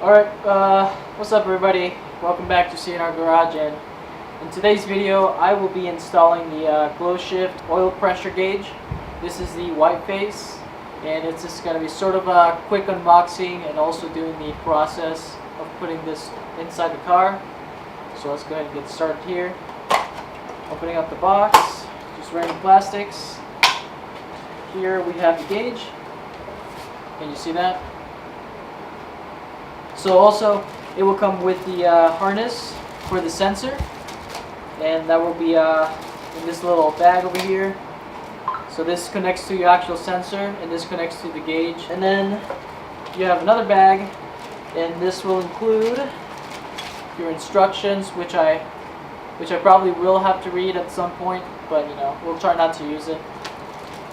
Alright, what's up everybody? Welcome back to CNR Garage, and in today's video I will be installing the Glowshift oil pressure gauge. This is the white face, and it's just going to be sort of a quick unboxing and also doing the process of putting this inside the car. So let's go ahead and get started here. Opening up the box, just random plastics. Here we have the gauge. Can you see that? So also, it will come with the harness for the sensor, and that will be in this little bag over here. So this connects to your actual sensor, and this connects to the gauge. And then you have another bag, and this will include your instructions, which I probably will have to read at some point, but you know, we'll try not to use it.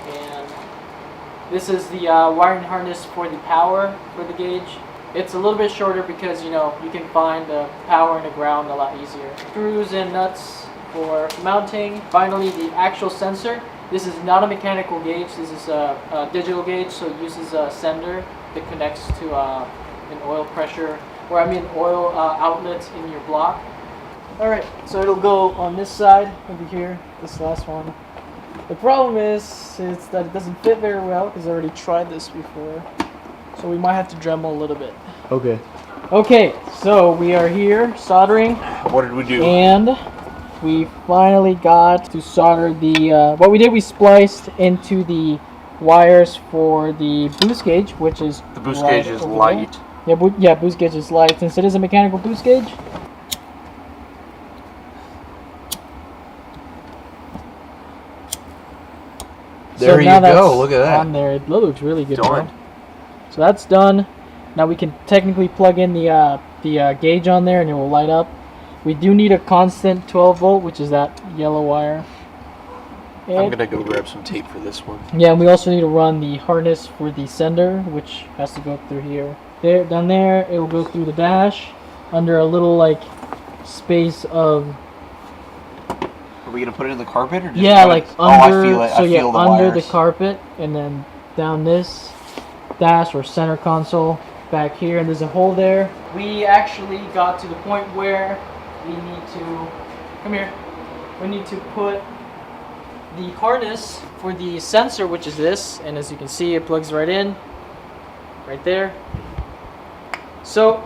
And this is the wiring harness for the power for the gauge. It's a little bit shorter because, you know, you can find the power and the ground a lot easier. Screws and nuts for mounting. Finally, the actual sensor. This is not a mechanical gauge. This is a digital gauge, so it uses a sender that connects to an oil pressure, or I mean oil outlet in your block. Alright, so it'll go on this side over here, this last one. The problem is that it doesn't fit very well because I already tried this before. So we might have to Dremel a little bit. Okay. Okay, so we are here soldering. What did we do? And we finally got to solder the, what we did, we spliced into the wires for the boost gauge, which is the boost gauge is light. Yeah, boost gauge is light since it is a mechanical boost gauge. There you go, look at that. On there, it looks really good. Done. So that's done. Now we can technically plug in the gauge on there and it will light up. We do need a constant 12 volt, which is that yellow wire. And I'm gonna go grab some tape for this one. yeah, and we also need to run the harness for the sender, which has to go through here. There, down there, it will go through the dash under a little like space of. Are we gonna put it in the carpet or just Like under? I feel it. So I feel the under wires. the carpet, and then down this dash or center console back here, and there's a hole there. We actually got to the point where we need to come here. We need to put the harness for the sensor, which is this, and as you can see, it plugs right in, right there. So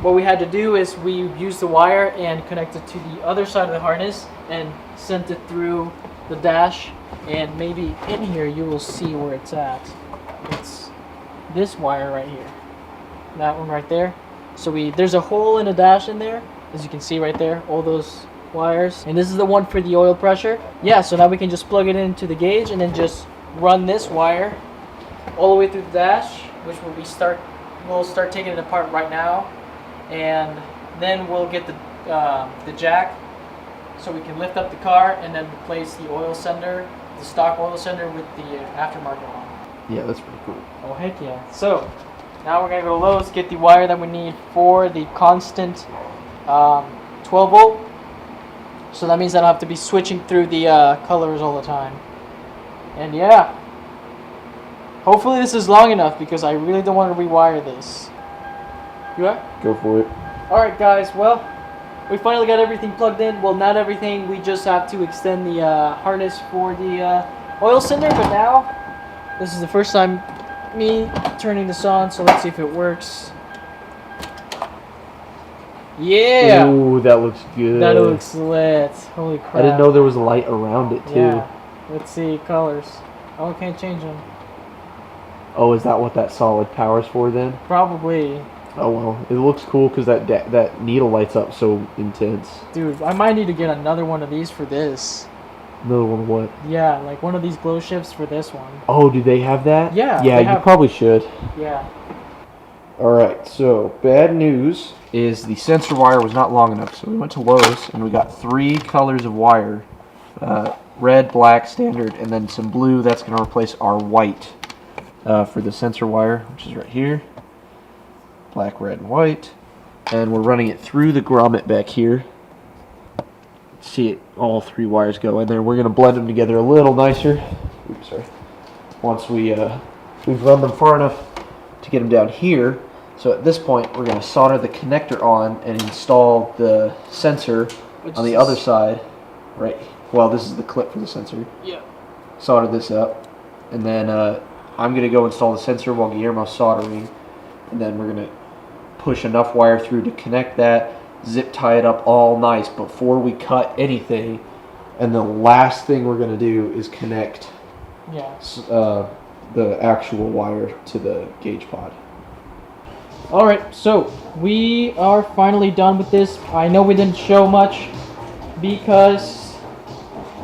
what we had to do is we used the wire and connect it to the other side of the harness and sent it through the dash, and maybe in here you will see where it's at. It's this wire right here, that one right there. So there's a hole in the dash in there, as you can see right there, all those wires, and this is the one for the oil pressure. Yeah, so now we can just plug it into the gauge and then just run this wire all the way through the dash, which we'll start taking it apart right now, and then we'll get the jack so we can lift up the car and then replace the oil sender, the stock oil sender, with the aftermarket one. Yeah, that's pretty cool. Oh heck yeah. So now we're gonna go to Lowe's, get the wire that we need for the constant 12 volt. So that means I don't have to be switching through the colors all the time. And yeah, hopefully this is long enough because I really don't want to rewire this. You are? Go for it. Alright guys, well, we finally got everything plugged in. Well, not everything, we just have to extend the harness for the oil sender, but now this is the first time me turning this on, so let's see if it works. Yeah! Ooh, that looks good. That looks lit. Holy crap. I didn't know there was light around it too. Yeah. Let's see colors. Oh, I can't change them. Oh, is that what that solid power's for then? Probably. Oh well, it looks cool because that needle lights up so intense. Dude, I might need to get another one of these for this. Another one, what? Yeah, like one of these glow shifts for this one. Oh, do they have that? Yeah. Yeah, you probably should. Yeah. Alright, so bad news is the sensor wire was not long enough, so we went to Lowe's and we got 3 colors of wire. Red, black, standard, and then some blue. That's going to replace our white for the sensor wire, which is right here. Black, red, and white. And we're running it through the grommet back here. See it, all 3 wires go in there. We're going to blend them together a little nicer. Oops, sorry. Once we've run them far enough to get them down here, So at this point, we're going to solder the connector on and install the sensor on the other side. Right. Well, this is the clip for the sensor. Yeah. Solder this up. And then I'm going to go install the sensor while Guillermo's soldering. And then we're going to push enough wire through to connect that, zip tie it up all nice before we cut anything. And the last thing we're going to do is connect the actual wire to the gauge pod. Alright, so we are finally done with this. I know we didn't show much because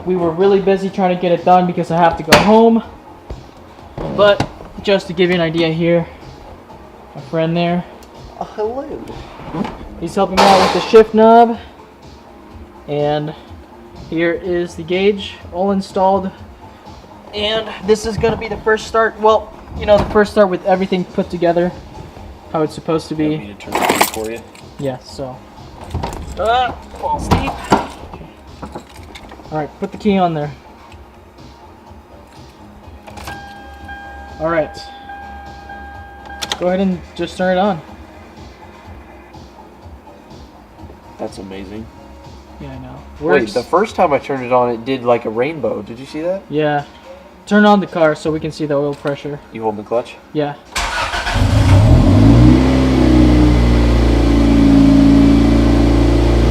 we were really busy trying to get it done because I have to go home. But just to give you an idea here, my friend there. Hello. He's helping me out with the shift knob. And here is the gauge all installed. And this is going to be the first start. Well, you know, the first start with everything put together. How it's supposed to be. You want me to turn it on for you? Yeah, so. Fall asleep. Alright, put the key on there. Alright. Go ahead and just turn it on. That's amazing. Yeah, I know. Wait, the first time I turned it on, it did like a rainbow. Did you see that? Yeah. Turn on the car so we can see the oil pressure. You hold the clutch? Yeah.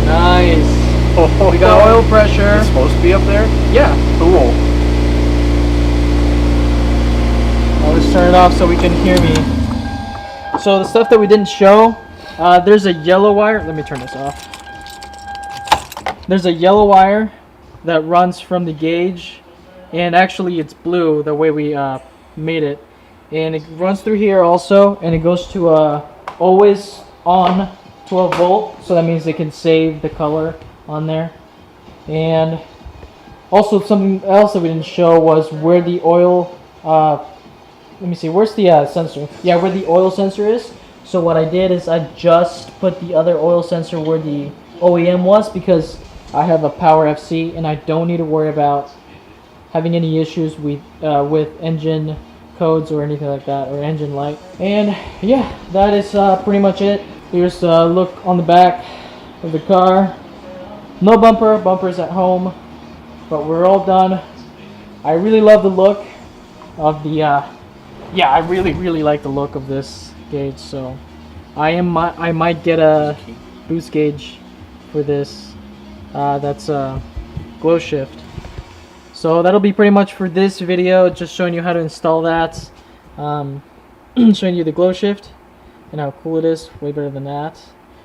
Nice. Oh, We got oil pressure. It's supposed to be up there? Yeah. Cool. I'll just turn it off so we can hear me. So the stuff that we didn't show, there's a yellow wire. Let me turn this off. There's a yellow wire that runs from the gauge, and actually it's blue the way we made it. And it runs through here also, and it goes to always on 12 volt, so that means it can save the color on there. And also something else that we didn't show was where the oil, let me see, where's the sensor? Yeah, where the oil sensor is. So what I did is I just put the other oil sensor where the OEM was because I have a Power FC and I don't need to worry about having any issues with engine codes or anything like that, or engine light. And yeah, that is pretty much it. Here's a look on the back of the car. No bumper, bumper's at home, but we're all done. I really love the look of the, yeah, I really like the look of this gauge, so I might get a boost gauge for this. That's a Glowshift. So that'll be pretty much for this video, just showing you how to install that, showing you the Glowshift and how cool it is. Way better than that.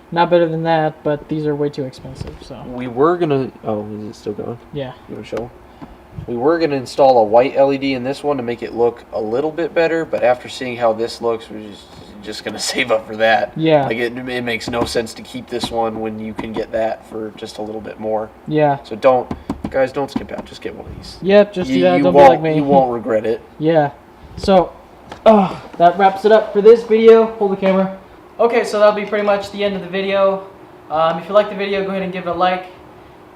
Not better than that, but these are way too expensive. So we were gonna. Oh, is it still going? Yeah. You wanna show? We were gonna install a white LED in this one to make it look a little bit better, but after seeing how this looks, we're just gonna save up for that. Yeah. Like it makes no sense to keep this one when you can get that for just a little bit more. Yeah. So guys, don't skip out. Just get one of these. Yep. Just do that. You Don't be like me. You won't regret it. Yeah. So, that wraps it up for this video. Hold the camera. Okay, so that'll be pretty much the end of the video. If you like the video, go ahead and give it a like.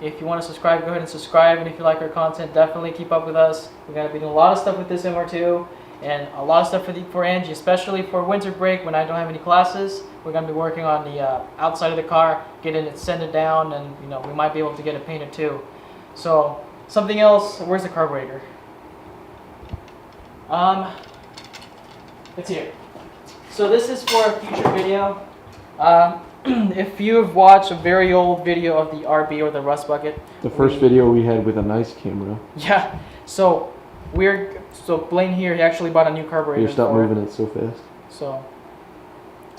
If you want to subscribe, go ahead and subscribe. And if you like our content, definitely keep up with us. We're going to be doing a lot of stuff with this MR2 and a lot of stuff for Angie, especially for winter break when I don't have any classes. We're going to be working on the outside of the car, getting it sanded down, and you know, we might be able to get it painted too. So, something else, where's the carburetor? It's here. So this is for a future video. If you have watched a very old video of the RB or the rust bucket. The first video we had with a nice camera. Yeah. So Blaine here, he actually bought a new carburetor. Here, stop moving it so fast. So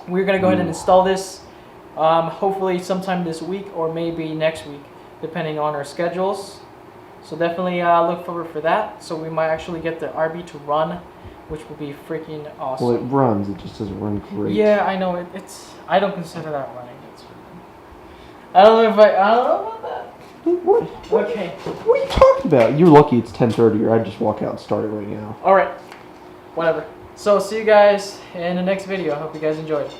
we're gonna go ahead and install this. Hopefully sometime this week or maybe next week, depending on our schedules. So definitely look forward for that. So we might actually get the RB to run, which will be freaking awesome. Well, it runs. It just doesn't run great. Yeah, I know. It's. I don't consider that running. It's. I don't know about that. What? Okay. What are you talking about? You're lucky it's 10:30, or I'd just walk out and start it right now. All right. Whatever. So see you guys in the next video. I hope you guys enjoyed.